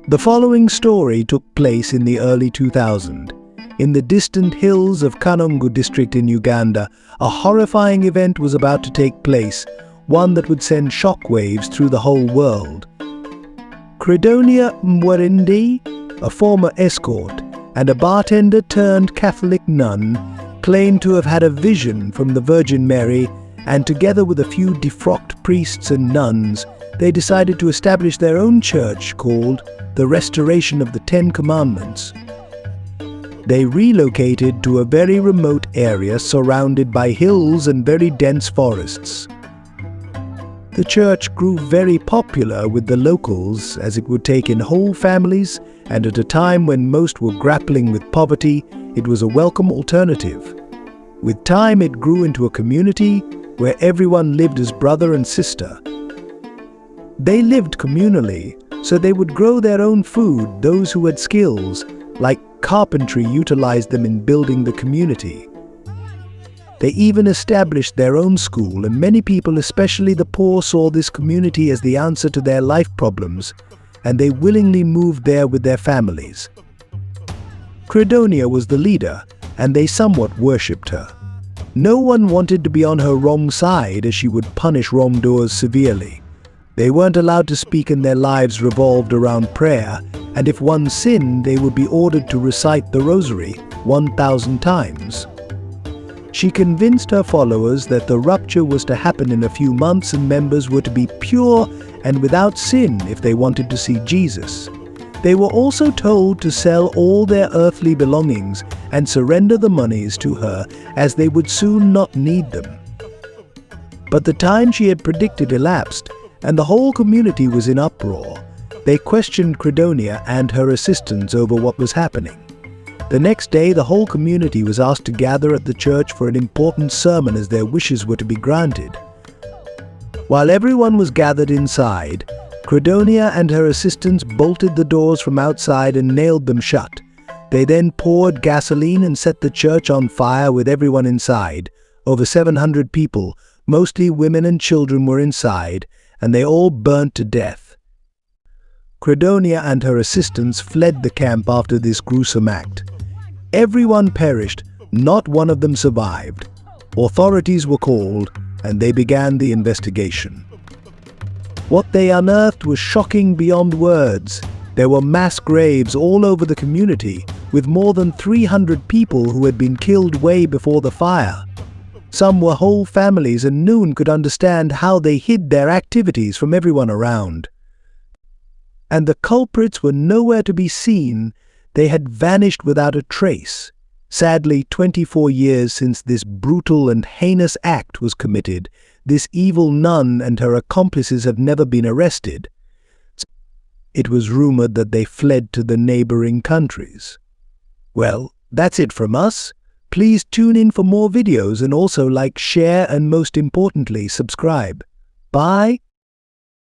The following story took place in the early 2000s. In the distant hills of Kanungu district in Uganda, a horrifying event was about to take place, one that would send shockwaves through the whole world. Credonia Mwerindi, a former escort and a bartender turned Catholic nun, claimed to have had a vision from the Virgin Mary, and together with a few defrocked priests and nuns, they decided to establish their own church called the Restoration of the Ten Commandments. They relocated to a very remote area surrounded by hills and very dense forests. The church grew very popular with the locals as it would take in whole families, and at a time when most were grappling with poverty, it was a welcome alternative. With time, it grew into a community where everyone lived as brother and sister. They lived communally, so they would grow their own food. Those who had skills, like carpentry, utilized them in building the community. They even established their own school, and many people, especially the poor, saw this community as the answer to their life problems, and they willingly moved there with their families. Credonia was the leader, and they somewhat worshipped her. No one wanted to be on her wrong side, as she would punish wrongdoers severely. They weren't allowed to speak, and their lives revolved around prayer, and if one sinned, they would be ordered to recite the rosary 1,000 times. She convinced her followers that the rupture was to happen in a few months, and members were to be pure and without sin if they wanted to see Jesus. They were also told to sell all their earthly belongings and surrender the monies to her, as they would soon not need them. But the time she had predicted elapsed, and the whole community was in uproar. They questioned Credonia and her assistants over what was happening. The next day, the whole community was asked to gather at the church for an important sermon, as their wishes were to be granted. While everyone was gathered inside, Credonia and her assistants bolted the doors from outside and nailed them shut. They then poured gasoline and set the church on fire with everyone inside. Over 700 people, mostly women and children, were inside, and they all burnt to death. Credonia and her assistants fled the camp after this gruesome act. Everyone perished, not one of them survived. Authorities were called, and they began the investigation. What they unearthed was shocking beyond words. There were mass graves all over the community, with more than 300 people who had been killed way before the fire. Some were whole families, and no one could understand how they hid their activities from everyone around. And the culprits were nowhere to be seen. They had vanished without a trace. Sadly, 24 years since this brutal and heinous act was committed, this evil nun and her accomplices have never been arrested. It was rumored that they fled to the neighboring countries. Well, that's it from us. Please tune in for more videos, and also like, share, and most importantly, subscribe. Bye.